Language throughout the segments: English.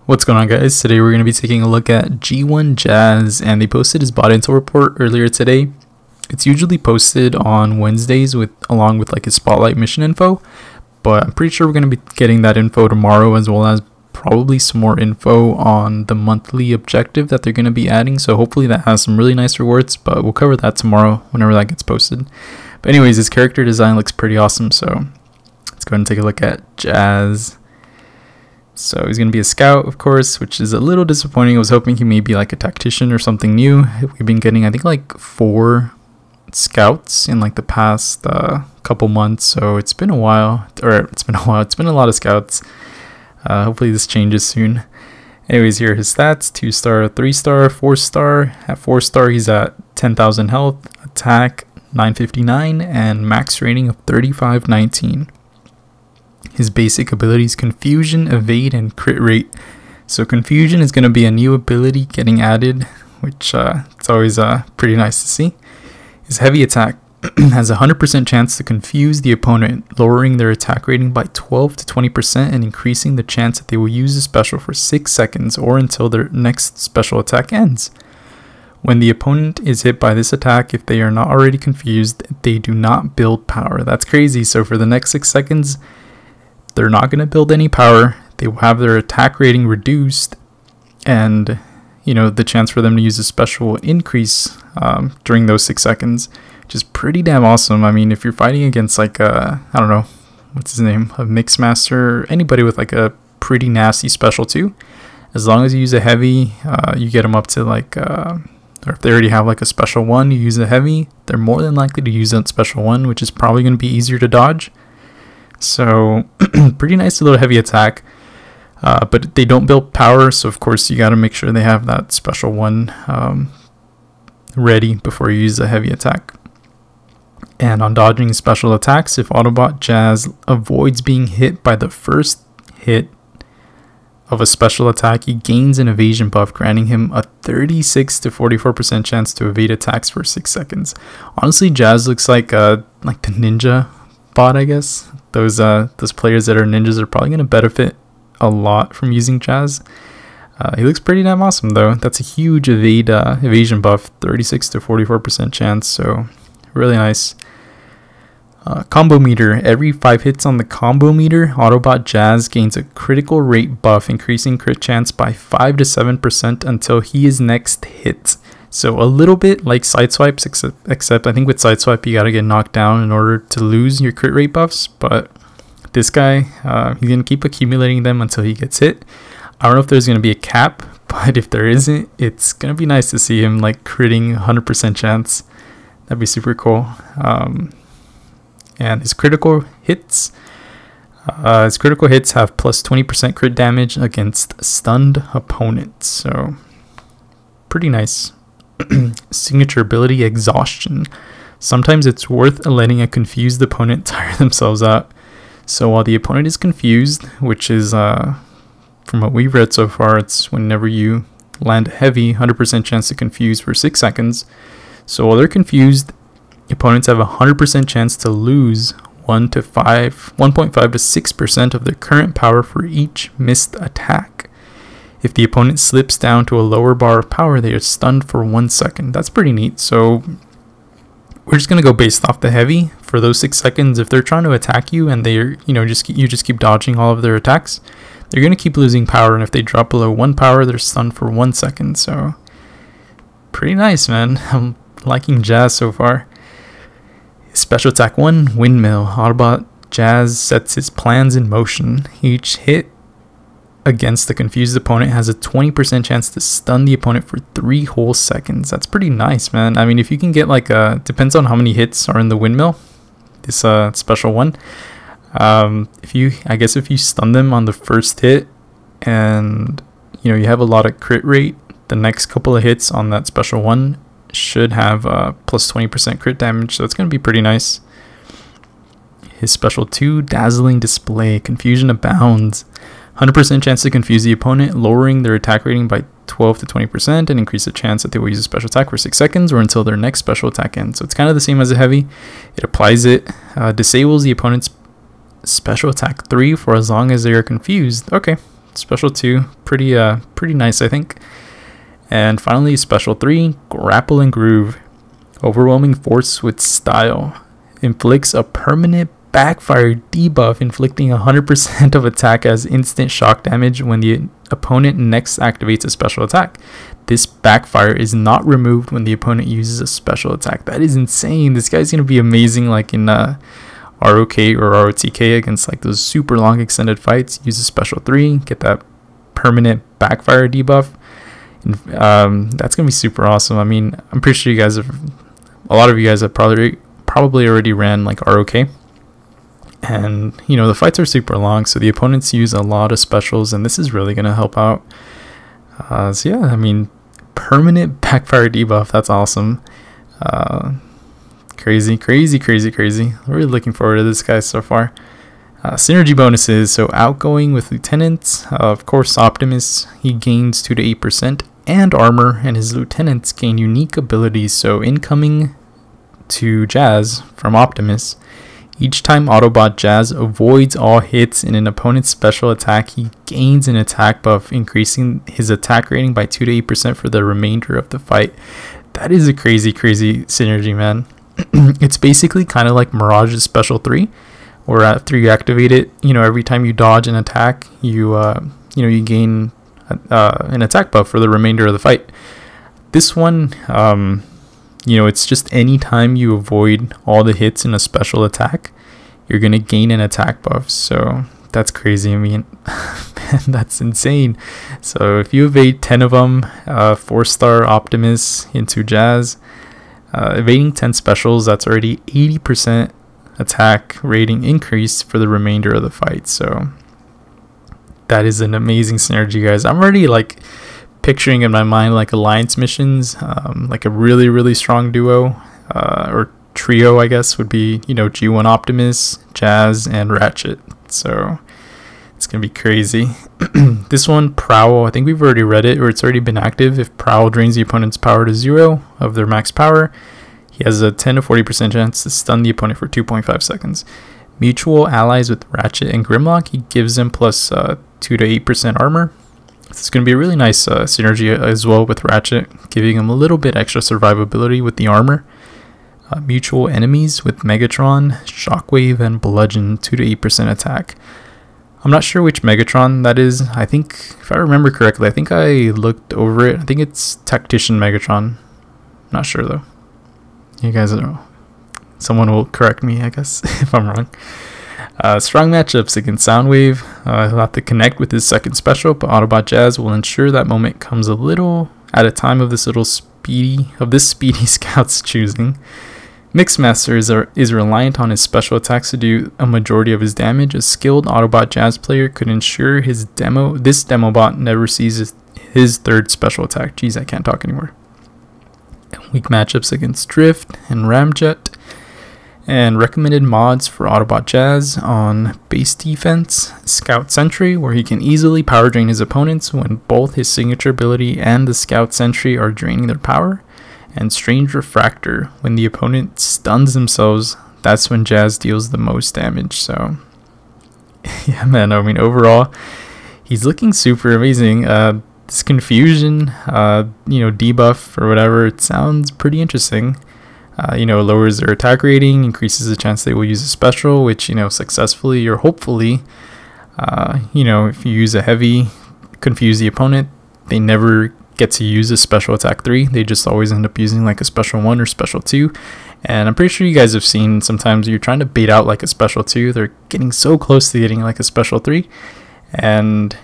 What's going on, guys? Today we're going to be taking a look at G1 Jazz, and they posted his bot intel report earlier today. It's usually posted on Wednesdays along with like his spotlight mission info, but I'm pretty sure we're going to be getting that info tomorrow, as well as probably some more info on the monthly objective that they're going to be adding. So hopefully that has some really nice rewards, but we'll cover that tomorrow whenever that gets posted. But anyways, his character design looks pretty awesome, so let's go ahead and take a look at Jazz. So he's going to be a scout, of course, which is a little disappointing. I was hoping he may be like a tactician or something new. We've been getting, I think, like 4 scouts in like the past couple months. So it's been a while, it's been a lot of scouts. Hopefully this changes soon. Anyways, here are his stats: 2-star, 3-star, 4-star. At 4-star, he's at 10,000 health, attack 959, and max rating of 3519. His basic abilities: confusion, evade, and crit rate. So confusion is going to be a new ability getting added, which it's always pretty nice to see. His heavy attack has a 100% chance to confuse the opponent, lowering their attack rating by 12 to 20% and increasing the chance that they will use a special for 6 seconds or until their next special attack ends. When the opponent is hit by this attack, if they are not already confused, they do not build power. That's crazy. So for the next 6 seconds, they're not going to build any power. They will have their attack rating reduced, and the chance for them to use a special will increase during those 6 seconds, which is pretty damn awesome. I mean, if you're fighting against like I don't know, what's his name, a Mixmaster, anybody with like a pretty nasty special too, as long as you use a heavy, you get them up to like or if they already have like a special one, you use a heavy, they're more than likely to use that special one, which is probably going to be easier to dodge. So pretty nice little heavy attack, but they don't build power, so of course you got to make sure they have that special one ready before you use a heavy attack. And on dodging special attacks, if Autobot Jazz avoids being hit by the first hit of a special attack, he gains an evasion buff, granting him a 36 to 44% chance to evade attacks for 6 seconds. Honestly, Jazz looks like the ninja bot, I guess. Those players that are ninjas are probably going to benefit a lot from using Jazz. He looks pretty damn awesome though. That's a huge evasion buff, 36 to 44% chance, so really nice. Combo meter: every 5 hits on the combo meter, Autobot Jazz gains a critical rate buff, increasing crit chance by 5 to 7% until he is next hit. So a little bit like Sideswipes, except I think with Sideswipe you gotta get knocked down in order to lose your crit rate buffs, but this guy, he's gonna keep accumulating them until he gets hit. I don't know if there's gonna be a cap, but if there isn't, it's gonna be nice to see him like critting 100% chance. That'd be super cool. And his critical hits have plus 20% crit damage against stunned opponents, so pretty nice. Signature ability: exhaustion. Sometimes it's worth letting a confused opponent tire themselves out. So while the opponent is confused, which is from what we've read so far, it's whenever you land a heavy, 100% chance to confuse for 6 seconds. So while they're confused, opponents have a 100% chance to lose 1.5 to 6% of their current power for each missed attack. If the opponent slips down to a lower bar of power, they are stunned for 1 second. That's pretty neat. So we're just gonna go based off the heavy for those 6 seconds. If they're trying to attack you and they're you just keep dodging all of their attacks, they're gonna keep losing power. And if they drop below 1 power, they're stunned for 1 second. So pretty nice, man. I'm liking Jazz so far. Special attack 1, windmill. Autobot Jazz sets his plans in motion. Each hit against the confused opponent has a 20% chance to stun the opponent for 3 whole seconds. That's pretty nice, man. I mean, if you can get like depends on how many hits are in the windmill, this special one. If you stun them on the first hit and you have a lot of crit rate, the next couple of hits on that special one should have plus 20% crit damage, so it's going to be pretty nice. His special 2, dazzling display. Confusion abounds. 100% chance to confuse the opponent, lowering their attack rating by 12 to 20% and increase the chance that they will use a special attack for 6 seconds or until their next special attack ends. So it's kind of the same as a heavy. It applies it, disables the opponent's special attack 3 for as long as they are confused. Okay, Special 2, pretty nice, I think. And finally, Special 3, Grapple and Groove. Overwhelming Force with Style. Inflicts a permanent backfire debuff, inflicting 100% of attack as instant shock damage when the opponent next activates a special attack. This backfire is not removed when the opponent uses a special attack. That is insane. This guy's going to be amazing like in ROK or ROTK against like those super long extended fights. Use a Special 3, get that permanent backfire debuff. That's going to be super awesome. I mean, I'm pretty sure a lot of you guys have probably already ran like ROK. And, you know, the fights are super long, so the opponents use a lot of specials, and this is really going to help out. So, yeah, I mean, permanent backfire debuff. That's awesome. Crazy. I'm really looking forward to this guy so far. Synergy bonuses. So, outgoing with lieutenants. Of course, Optimus, he gains 2 to 8% and armor, and his lieutenants gain unique abilities. So, incoming to Jazz from Optimus. Each time Autobot Jazz avoids all hits in an opponent's special attack, he gains an attack buff, increasing his attack rating by 2 to 8% for the remainder of the fight. That is a crazy synergy, man. It's basically kind of like Mirage's Special 3, where after you activate it, you know, every time you dodge an attack, you gain an attack buff for the remainder of the fight. This one, you know, it's just any time you avoid all the hits in a special attack, you're going to gain an attack buff. So that's crazy. I mean, man, that's insane. So if you evade 10 of them, 4-star Optimus into Jazz, evading 10 specials, that's already 80% attack rating increase for the remainder of the fight. So that is an amazing synergy, guys. I'm already like picturing in my mind like alliance missions, like a really strong duo or trio, I guess, would be, you know, G1 Optimus, Jazz, and Ratchet. So it's gonna be crazy. This one, Prowl, I think we've already read it, or it's already been active. If Prowl drains the opponent's power to 0 of their max power, he has a 10 to 40% chance to stun the opponent for 2.5 seconds. Mutual allies with Ratchet and Grimlock, he gives them plus 2 to 8% armor. It's going to be a really nice synergy as well with Ratchet, giving him a little bit extra survivability with the armor. Mutual enemies with Megatron, Shockwave, and Bludgeon, 2 to 8% attack. I'm not sure which Megatron that is. I think, if I remember correctly, I think I looked over it. I think it's Tactician Megatron. Not sure though. You guys know. Someone will correct me, I guess, if I'm wrong. Strong matchups against Soundwave. He'll have to connect with his second special, but Autobot Jazz will ensure that moment comes a little at a time of this speedy scout's choosing. Mixmaster is reliant on his special attacks to do a majority of his damage. A skilled Autobot Jazz player could ensure this demo bot never sees his third special attack. Jeez, I can't talk anymore. Weak matchups against Drift and Ramjet. And recommended mods for Autobot Jazz on base defense, Scout Sentry, where he can easily power drain his opponents when both his signature ability and the Scout Sentry are draining their power, and Strange Refractor, when the opponent stuns themselves, that's when Jazz deals the most damage. So yeah, man, I mean, overall, he's looking super amazing. This Confusion, debuff or whatever, it sounds pretty interesting. Lowers their attack rating, increases the chance they will use a special, which, successfully or hopefully, if you use a heavy, confuse the opponent, they never get to use a special attack 3. They just always end up using like a special 1 or special 2. And I'm pretty sure you guys have seen sometimes you're trying to bait out like a special 2. They're getting so close to getting like a special 3. And,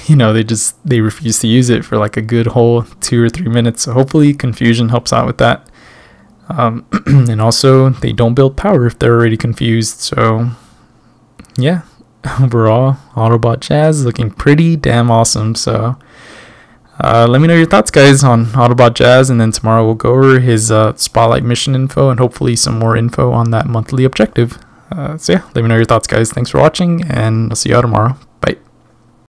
they refuse to use it for like a good whole 2 or 3 minutes. So hopefully Confusion helps out with that. And also they don't build power if they're already confused. So yeah, overall Autobot Jazz looking pretty damn awesome. So let me know your thoughts, guys, on Autobot Jazz, and then tomorrow we'll go over his spotlight mission info and hopefully some more info on that monthly objective. So yeah, let me know your thoughts, guys. Thanks for watching, and I'll see you all tomorrow.